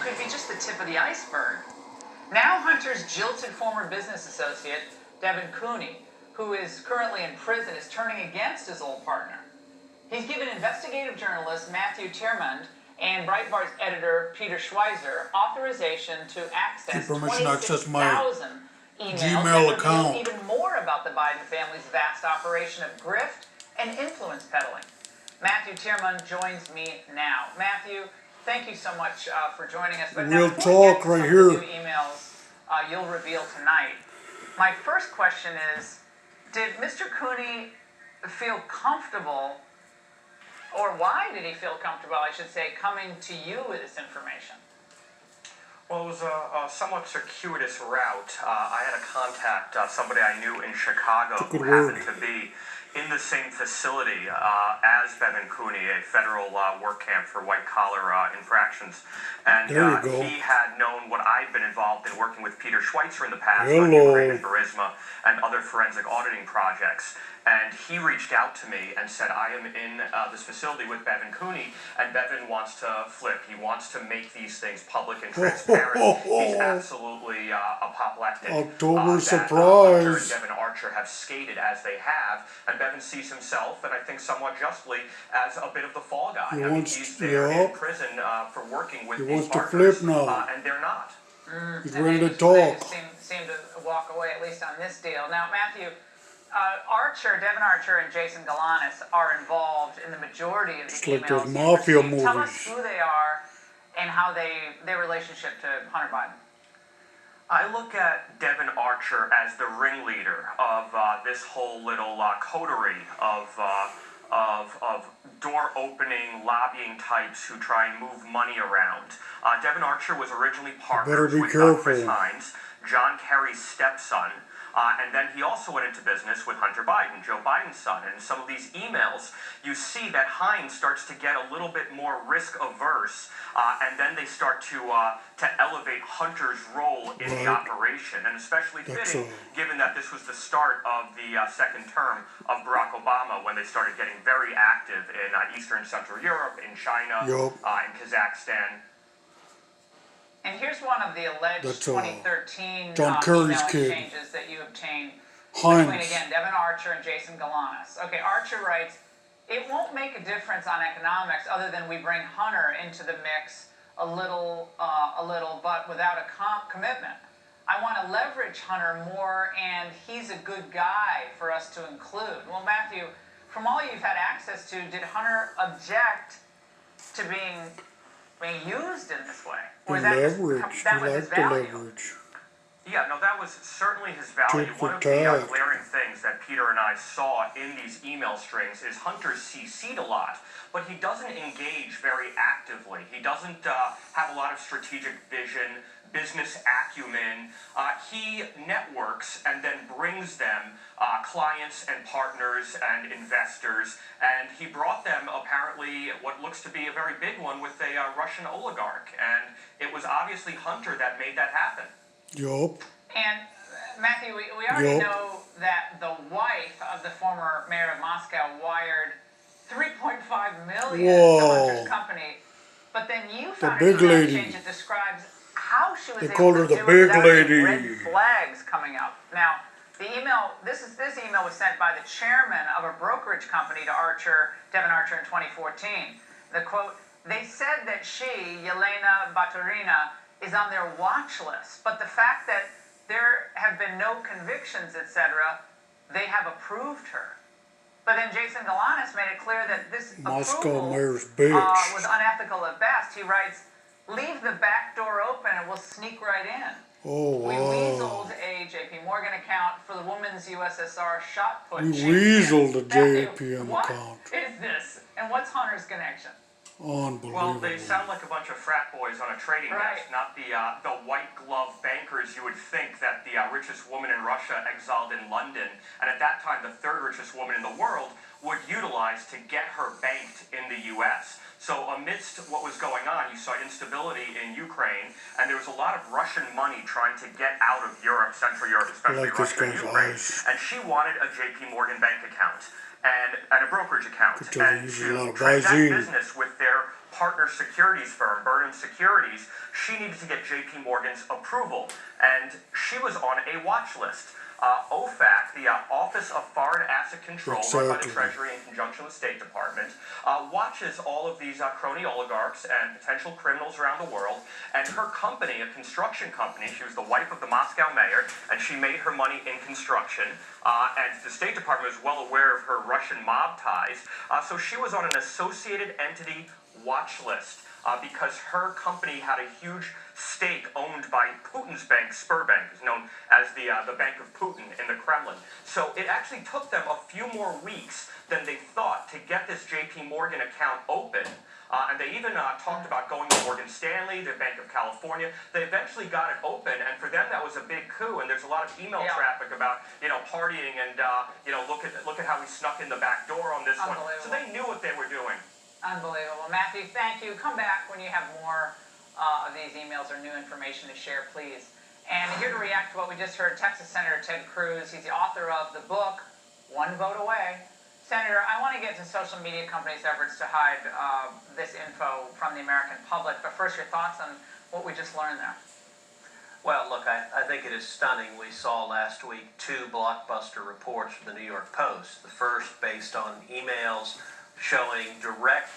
could be just the tip of the iceberg. Now Hunter's jilted former business associate, Devon, who is currently in prison, is turning against his old partner. He's given investigative journalist Matthew Tiermond and Breitbart's editor Peter Schweizer authorization to access 26,000 emails Gmail account. Even more about the Biden family's vast operation of grift and influence peddling. Matthew Tiermond joins me now. Matthew, thank you so much for joining us. But we'll talk right here. New emails you'll reveal tonight. My first question is, did Mr. Cooney feel comfortable, or why did he feel comfortable, I should say, coming to you with this information? Well, it was a somewhat circuitous route. I had a contact, somebody I knew in Chicago who happened to be in the same facility as Devon, a federal work camp for white-collar infractions. And he had known what I'd been involved in working with Peter Schweizer in the past on Ingraham and Burisma and other forensic auditing projects. And he reached out to me and said, I am in this facility with Devon, and Devon wants to flip. He wants to make these things public and transparent. He's absolutely apoplectic. October surprise. Hunter and Devon Archer have skated as they have, and Devon sees himself, and I think somewhat justly, as a bit of the fall guy. He's there in prison for working with his partners, and they're not. He's ready to talk. Seem to walk away, at least on this deal. Now, Matthew, Devon Archer and Jason Galanis are involved in the majority of the emails. Like those mafia movies. Tell us who they are and how their relationship to Hunter Biden. I look at Devon Archer as the ringleader of this whole little coterie of door-opening, lobbying types who try and move money around. Devon Archer was originally partners with Chris Hines, John Kerry's stepson, and then he also went into business with Hunter Biden, Joe Biden's son. And in some of these emails, you see that Hines starts to get a little bit more risk-averse, and then they start to elevate Hunter's role in the operation, and especially fitting, given that this was the start of the second term of Barack Obama, when they started getting very active in Eastern and Central Europe, in China, in Kazakhstan. And here's one of the alleged 2013 John Kerry's exchanges that you obtained between, again, Devon Archer and Jason Galanis. Okay, Archer writes, it won't make a difference on economics other than we bring Hunter into the mix a little, but without a commitment. I want to leverage Hunter more, and he's a good guy for us to include. Well, Matthew, from all you've had access to, did Hunter object to being used in this way? Or that was his value? Yeah, no, that was certainly his value. One of the glaring things that Peter and I saw in these email strings is Hunter CC'd a lot, but he doesn't engage very actively. He doesn't have a lot of strategic vision, business acumen. He networks and then brings them clients and partners and investors, and he brought them apparently what looks to be a very big one with a Russian oligarch, and it was obviously Hunter that made that happen. Yup. And Matthew, we already know that the wife of the former mayor of Moscow wired $3.5 million to Hunter's company, but then you found an email exchange that describes how she was able to do it without any red flags coming up. Now, this email was sent by the chairman of a brokerage company to Devon Archer in 2014. The quote, they said that she, Yelena Baturina, is on their watch list, but the fact that there have been no convictions, etc., they have approved her. But then Jason Galanis made it clear that this approval was unethical at best. He writes, leave the back door open and we'll sneak right in. We weaseled a JP Morgan account for the women's USSR shot put. We weaseled a JPM account. What is this? And what's Hunter's connection? Unbelievable. Well, they sound like a bunch of frat boys on a trading desk, not the white glove bankers you would think that the richest woman in Russia exiled in London, and at that time the third richest woman in the world, would utilize to get her banked in the U.S. So amidst what was going on, you saw instability in Ukraine, and there was a lot of Russian money trying to get out of Europe, Central Europe, especially Russia and Ukraine, and she wanted a JP Morgan bank account and a brokerage account, and to transact business with their partner securities firm, Burnham Securities, she needed to get JP Morgan's approval, and she was on a watch list. OFAC, the Office of Foreign Asset Control, run by the Treasury in conjunction with State Department, watches all of these crony oligarchs and potential criminals around the world. And her company, a construction company, she was the wife of the Moscow mayor, and she made her money in construction. And the State Department was well aware of her Russian mob ties. So she was on an associated entity watch list because her company had a huge stake owned by Putin's bank, Sberbank, is known as the Bank of Putin in the Kremlin. So it actually took them a few more weeks than they thought to get this JP Morgan account open. And they even talked about going to Morgan Stanley, the Bank of California. They eventually got it open, and for them that was a big coup. And there's a lot of email traffic about, partying and, look at how we snuck in the back door on this one. So they knew what they were doing. Unbelievable. Matthew, thank you. Come back when you have more of these emails or new information to share, please. And here to react to what we just heard, Texas Senator Ted Cruz. He's the author of the book, One Vote Away. Senator, I want to get to social media companies' efforts to hide this info from the American public, but first your thoughts on what we just learned there. Well, look, I think it is stunning. We saw last week 2 blockbuster reports from the New York Post. The first based on emails showing direct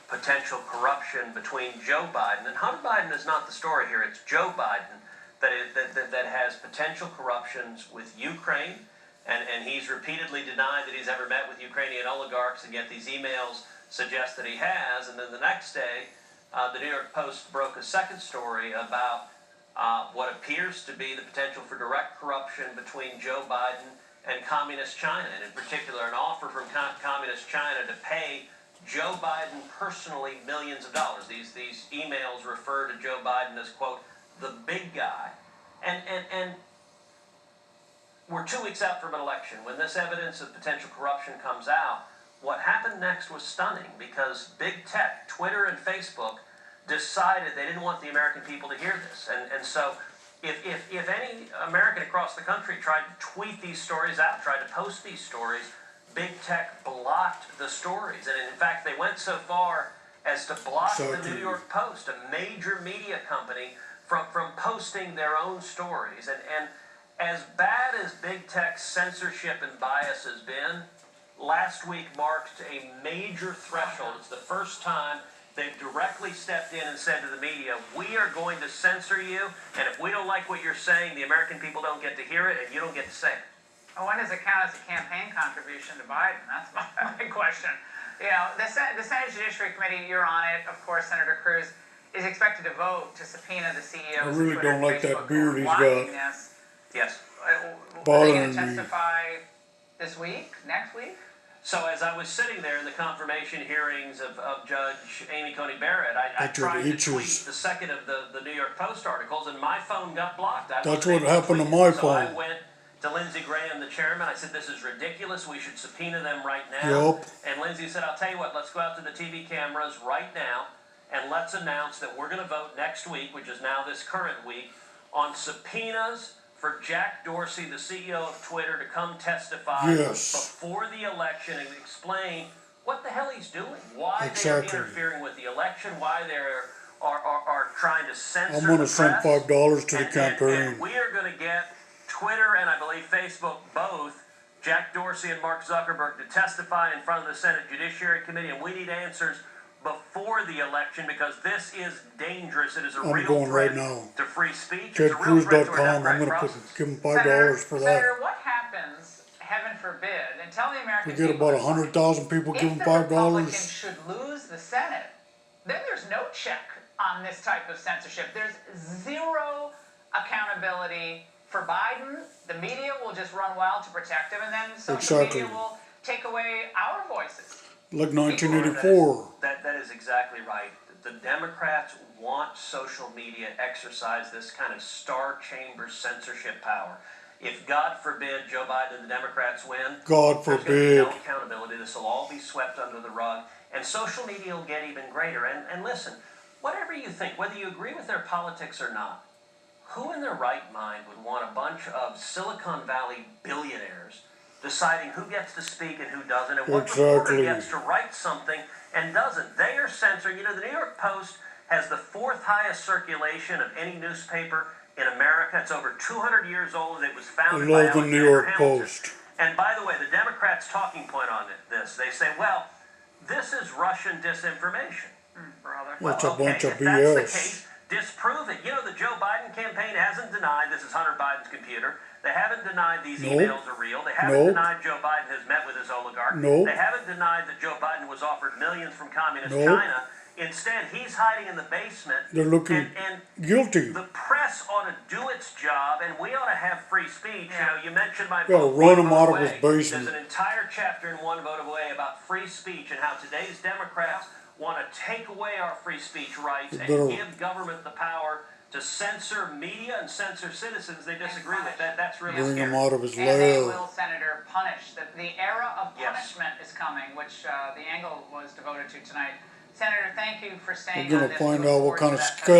potential corruption between Joe Biden, and Hunter Biden is not the story here, it's Joe Biden that has potential corruptions with Ukraine, and he's repeatedly denied that he's ever met with Ukrainian oligarchs, and yet these emails suggest that he has. And then the next day, the New York Post broke a second story about what appears to be the potential for direct corruption between Joe Biden and Communist China, and in particular an offer from Communist China to pay Joe Biden personally millions of dollars. These emails refer to Joe Biden as, quote, the big guy. And we're 2 weeks out from an election. When this evidence of potential corruption comes out, what happened next was stunning, because big tech, Twitter and Facebook, decided they didn't want the American people to hear this. And so if any American across the country tried to tweet these stories out, tried to post these stories, big tech blocked the stories. And in fact, they went so far as to block the New York Post, a major media company, from posting their own stories. And as bad as big tech's censorship and bias has been, last week marked a major threshold. It's the first time they've directly stepped in and said to the media, we are going to censor you, and if we don't like what you're saying, the American people don't get to hear it, and you don't get to say it. Well, when does it count as a campaign contribution to Biden? That's my question. The Senate Judiciary Committee, you're on it, of course. Senator Cruz is expected to vote to subpoena the CEOs. I really don't like that beard he's got. Yes. Are they going to testify this week, next week? So as I was sitting there in the confirmation hearings of Judge Amy Coney Barrett, I tried to tweet the second of the New York Post articles, and my phone got blocked. That's what happened to my phone. So I went to Lindsey Graham, the chairman. I said, this is ridiculous. We should subpoena them right now. Yep. And Lindsey said, I'll tell you what, let's go out to the TV cameras right now, and let's announce that we're going to vote next week, which is now this current week, on subpoenas for Jack Dorsey, the CEO of Twitter, to come testify before the election and explain what the hell he's doing, why they're interfering with the election, why they're are trying to censor I'm going to send $5 to the and campaign. we are going to get Twitter and I believe Facebook both, Jack Dorsey and Mark Zuckerberg, to testify in front of the Senate Judiciary Committee, and we need answers before the election, because this is dangerous. It is a real threat to free speech. TedCruz.com. I'm going to give him $5 for that. Senator, what happens, heaven forbid, and tell the American people, we get about 100,000 people give him $5. If the Republicans should lose the Senate, then there's no check on this type of censorship. There's zero accountability for Biden. The media will just run wild to protect him, and then social media will take away our voices. Like 1984. That is exactly right. The Democrats want social media exercise this kind of star chamber censorship power. If, God forbid, Joe Biden and the Democrats win, God there's forbid, going to be no accountability. This will all be swept under the rug, and social media will get even greater. And listen, whatever you think, whether you agree with their politics or not, who in their right mind would want a bunch of Silicon Valley billionaires deciding who gets to speak and who doesn't, and what reporter Exactly. gets to write something and doesn't. They are censoring. You know, the New York Post has the 4th highest circulation of any newspaper in America. It's over 200 years old. It was I founded by love the New Alexander York Hamilton. Post. And by the way, the Democrats' talking point on this, they say, well, this is Russian disinformation. Brother. That's a bunch of If that's the BS. case, disprove it. You know, the Joe Biden campaign hasn't denied this is Hunter Biden's computer. They haven't denied these Nope. emails are real. They haven't Nope. denied Joe Biden has met with his oligarch. Nope. They haven't denied that Joe Biden was offered millions from communist Nope. China. Instead, he's hiding in the basement. They're looking and guilty. the press ought to do its job, and we ought to have free speech. Yeah. You know, you mentioned my Gotta book, run One him Vote out of Away. his basement. There's an entire chapter in One Vote Away about free speech and how today's Democrats want to take away our free speech rights and better- give government the power to censor media and censor citizens they disagree with. That's really Bring scary. him out of his And they lair. will, Senator, punish. The era of Yes. punishment is coming, which the angle was devoted to tonight. Senator, thank you for staying We're on gonna this. find We look out forward what kind to of that skeleton